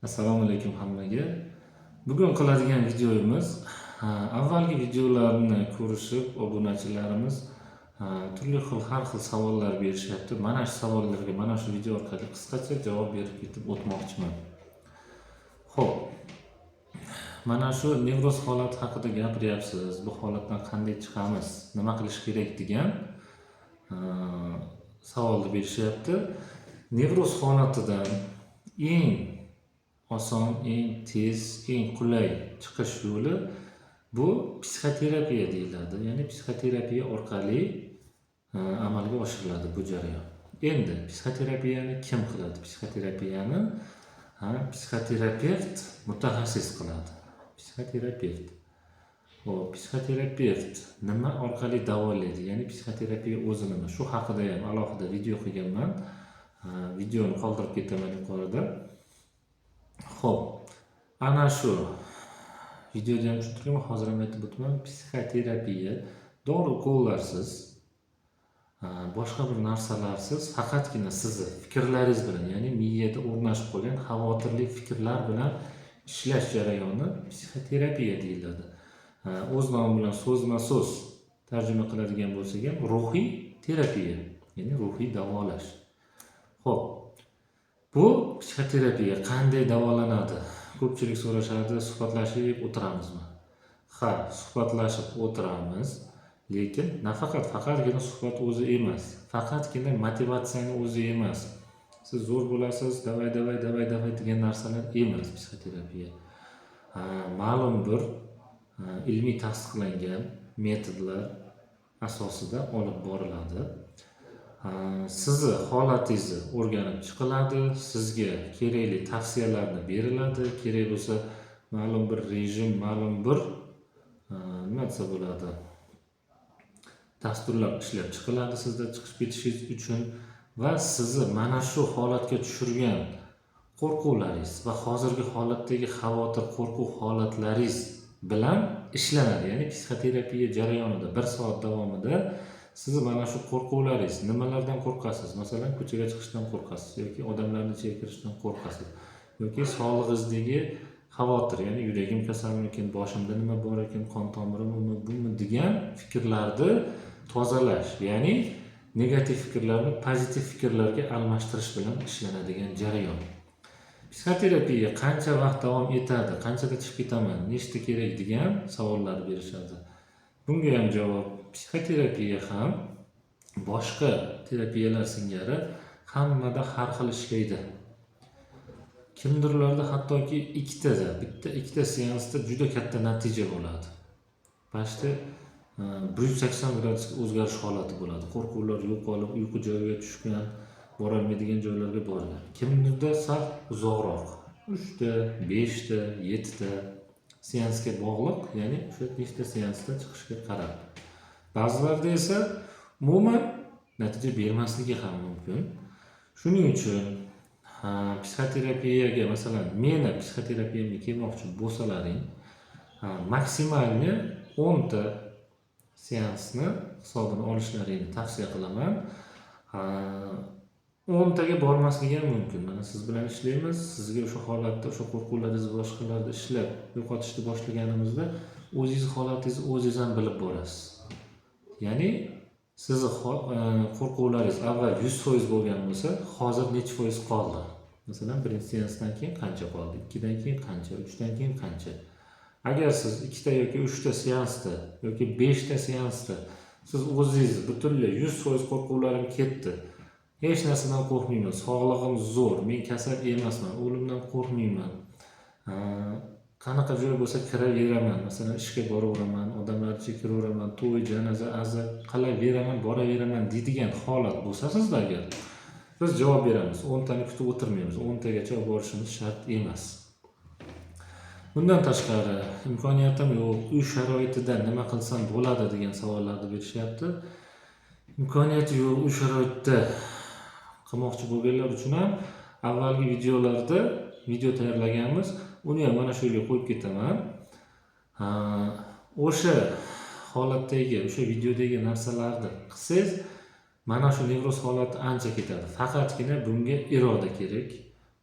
Assalomu alaykum hammaga. Bugun qiladigan videomiz avvalgi videolarni ko'rishib obunachilarimiz turli xil har xil savollar berishyapti. Mana shu savollarga mana shu video orqali qisqacha javob berib ketib o'tmoqchiman. Xo'p. Mana shu nevroz holati haqida gapiryapsiz. Bu holatdan qanday chiqamiz? Nima qilish kerak degan savolni berishyapti. Nevroz holatidan eng oson, eng tez, eng qulay chiqish yo'li bu psixoterapiya deyiladi. Ya'ni psixoterapiya orqali amalga oshiriladi bu jarayon. Endi psixoterapiyani kim qiladi? Psixoterapiyani psixoterapevt mutaxassis qiladi. Psixoterapevt. Psixoterapevt nima orqali davolaydi? Ya'ni psixoterapiya o'zi nima? Shu haqida ham alohida video qilganman. Videoni qoldirib ketaman yuqorida. Xo'p, ana shu videoda ham tushuntirganman, hozir ham aytib o'taman. Psixoterapiya dori-ukollarsiz, boshqa bir narsalarsiz, faqatgina sizni fikrlaringiz bilan, ya'ni miyada o'rnashib qolgan xavotirli fikrlar bilan ishlash jarayoni psixoterapiya deyiladi. O'z nomi bilan so'zma-so'z tarjima qiladigan bo'lsak ham ruhiy terapiya, ya'ni ruhiy davolash. Xo'p, bu psixoterapiya qanday davolanadi? Ko'pchilik so'rashadi, suhbatlashib o'tiramizmi? Ha, suhbatlashib o'tiramiz, lekin faqatgina suhbat o'zi emas, faqatgina motivatsiyaning o'zi emas. Siz zo'r bo'lasiz, davay degan narsalar emas psixoterapiya. Ma'lum bir ilmiy tasdiqlangan metodlar asosida olib boriladi. Sizni holatingizni o'rganib chiqiladi, sizga kerakli tavsiyalarni beriladi, kerak bo'lsa ma'lum bir rejim, ma'lum bir nima desa bo'ladi, dasturlar ishlab chiqiladi sizda chiqib ketishingiz uchun va sizni mana shu holatga tushirgan qo'rquvlaringiz va hozirgi holatdagi xavotir, qo'rquv holatlaringiz bilan ishlanadi. Ya'ni psixoterapiya jarayonida 1 soat davomida siz mana shu qo'rquvlaringiz, nimalardan qo'rqasiz? Masalan, ko'chaga chiqishdan qo'rqasiz yoki odamlarning ichiga kirishdan qo'rqasiz yoki sog'lig'ingizdagi xavotir, ya'ni yuragim kasalmikin, boshimda nima bor ekan, qon tomirimmi, bumi degan fikrlarni tozalash, ya'ni negativ fikrlarni pozitiv fikrlarga almashtirish bilan ishlanadigan jarayon. Psixoterapiya qancha vaqt davom etadi, qanchada chiqib ketaman, nechta kerak degan savollar berishadi. Bunga ham javob, psixoterapiya ham boshqa terapiyalar singari hammada har xil ishlaydi. Kimdirlarda hattoki bitta seansda juda katta natija bo'ladi. Bashta 180 gradusga o'zgarish holati bo'ladi. Qo'rquvlar yo'qolib, uyqu joyiga tushgan, borolmaydigan joylarga borgan. Kimdirda sal uzoqroq, 3 ta, 5 ta, 7 ta seansga bog'liq, ya'ni o'sha nechta seansda chiqishga qarab. Ba'zilarda esa umuman natija bermasligi ham mumkin. Shuning uchun psixoterapiyaga, masalan, meni psixoterapiyamga kelmoqchi bo'lsalaring, maksimalni 10 ta seansni hisobini olishlaringni tavsiya qilaman. 10 taga bormasligi ham mumkin. Mana siz bilan ishlaymiz, sizga o'sha holatda o'sha qo'rquvlaringizni boshqalarda ishlab yo'qotishni boshlaganimizda o'zingiz holatingizni o'zingiz ham bilib borasiz. Ya'ni sizni qo'rquvlaringiz avval 100% bo'lgan bo'lsa, hozir necha foiz qoldi? Masalan, birinchi seansdan keyin qancha qoldi? 2dan keyin qancha? 3dan keyin qancha? Agar siz 2 ta yoki 3 ta seansda yoki 5 ta seansda siz o'zingiz butunlay 100% qo'rquvlarim ketdi, hech narsadan qo'rqmayman, sog'lig'im zo'r, men kasal emasman, o'limdan qo'rqmayman, qanaqa joy bo'lsa kiraveraman, masalan ishga boraveraman, odamlar ichiga kiraveraman, to'y, janoza, aza qilaveraman, boraveraman deydigan holat bo'lsa sizda, agar biz javob beramiz, 10 tani kutib o'tirmaymiz, 10 tagacha borishimiz shart emas. Bundan tashqari imkoniyatim yo'q, uy sharoitida nima qilsam bo'ladi degan savollarni berishyapti. Imkoniyati yo'q, uy sharoitida qilmoqchi bo'lganlar uchun ham avvalgi videolarda video tayyorlaganmiz. Uni ham mana shu yerga qo'yib ketaman. O'sha holatdagi, o'sha videodagi narsalarni qilsangiz, mana shu nevroz holati ancha ketadi. Faqatgina bunga iroda kerak.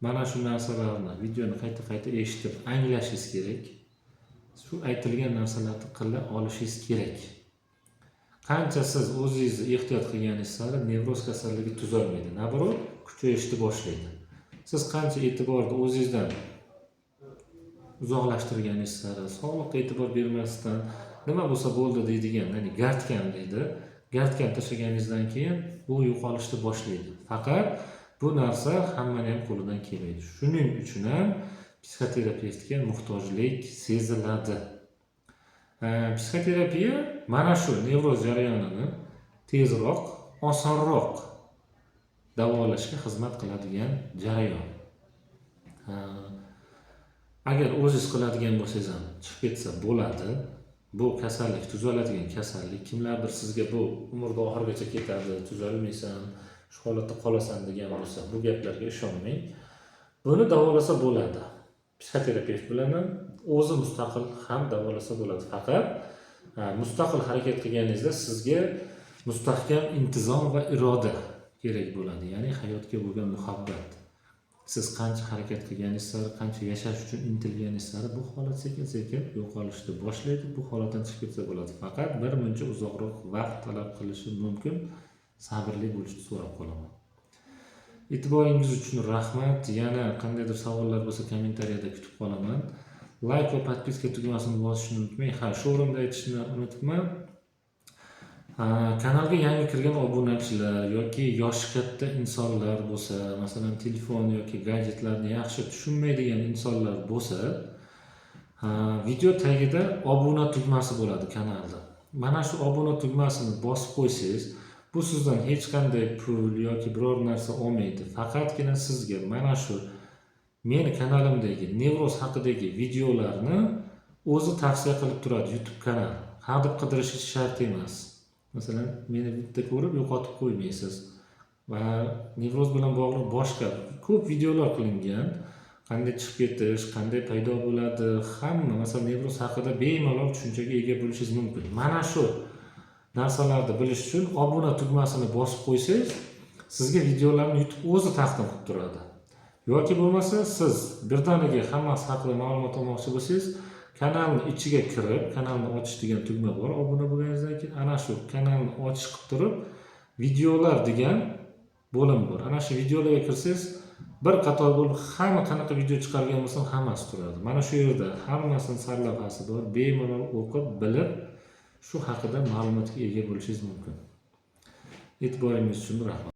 mana shu narsalarni videoni qayta eshitib anglashingiz kerak. Shu aytilgan narsalarni qila olishingiz kerak. Qancha siz o'zingizni ehtiyot qilganingiz sari nevroz kasalligi tuzalmaydi, navrot kuchayishni boshlaydi. Siz qancha e'tiborni o'zingizdan uzoqlashtirganingiz sari, sog'liqqa e'tibor bermasdan nima bo'lsa bo'ldi deydigan, ya'ni gartkan deydi. Gartkan tashlaganingizdan keyin bu yo'qolishni boshlaydi. Faqat bu narsa hammani ham qo'lidan kelmaydi. Shuning uchun ham psixoterapevtga muhtojlik seziladi. Psixoterapiya mana shu nevroz jarayonini tezroq, osonroq davolashga xizmat qiladigan jarayon. Agar o'zingiz qiladigan bo'lsangiz ham chiqib ketsa bo'ladi. Bu kasallik tuzaladigan kasallik. Kimlardir sizga bu umrda oxirigacha ketadi, tuzalmaysan, shu holatda qolasan degan bo'lsa, bu gaplarga ishonmang. Buni davolasa bo'ladi. Psixoterapevt bilan ham o'zi mustaqil ham davolasa bo'ladi. Faqat mustaqil harakat qilganingizda sizga mustahkam intizom va iroda kerak bo'ladi. Ya'ni hayotga bo'lgan muhabbat. Siz qancha harakat qilganingiz sari, qancha yashash uchun intilganingiz sari bu holat sekin-sekin yo'qolishni boshlaydi. Bu holatdan chiqib ketsa bo'ladi. Faqat bir muncha uzoqroq vaqt talab qilishi mumkin. Sabrli bo'lishni so'rab qolaman. E'tiboringiz uchun rahmat. Yana qandaydir savollar bo'lsa kommentariyada kutib qolaman. Like va podpiska tugmasini bosishni unutmang. Shu o'rinda aytishni unutibman. Kanalga yangi kirgan obunachilar yoki yoshi katta insonlar bo'lsa, masalan, telefon yoki gadjetlarni yaxshi tushunmaydigan insonlar bo'lsa, video tagida obuna tugmasi bo'ladi kanalda. Mana shu obuna tugmasini bosib qo'ysangiz, bu sizdan hech qanday pul yoki biror narsa olmaydi. Faqatgina sizga mana shu meni kanalimdagi nevroz haqidagi videolarni o'zi tavsiya qilib turadi YouTube kanal. Hadeb qidirishingiz shart emas. Masalan, meni bitta ko'rib yo'qotib qo'ymaysiz. Va nevroz bilan bog'liq boshqa ko'p videolar qilingan. Qanday chiqib ketish, qanday paydo bo'ladi, hamma masalan nevroz haqida bemalol tushunchaga ega bo'lishingiz mumkin. Mana shu narsalarni bilish uchun obuna tugmasini bosib qo'ysangiz, sizga videolarni YouTube o'zi taqdim qilib turadi. Yoki bo'lmasa, siz birdaniga hammasi haqida ma'lumot olmoqchi bo'lsangiz, kanalni ichiga kirib, kanalni ochish degan tugma bor. Obuna bo'lganingizdan keyin ana shu kanalni ochish qilib turib, videolar degan bo'lim bor. Ana shu videolarga kirsangiz, bir qator bo'lib hamma qanaqa video chiqargan bo'lsam hammasi turadi. Mana shu yerda hammasini sarlavhasi bor. Bemalol o'qib, bilib, shu haqida ma'lumotga ega bo'lishingiz mumkin. E'tiboringiz uchun rahmat.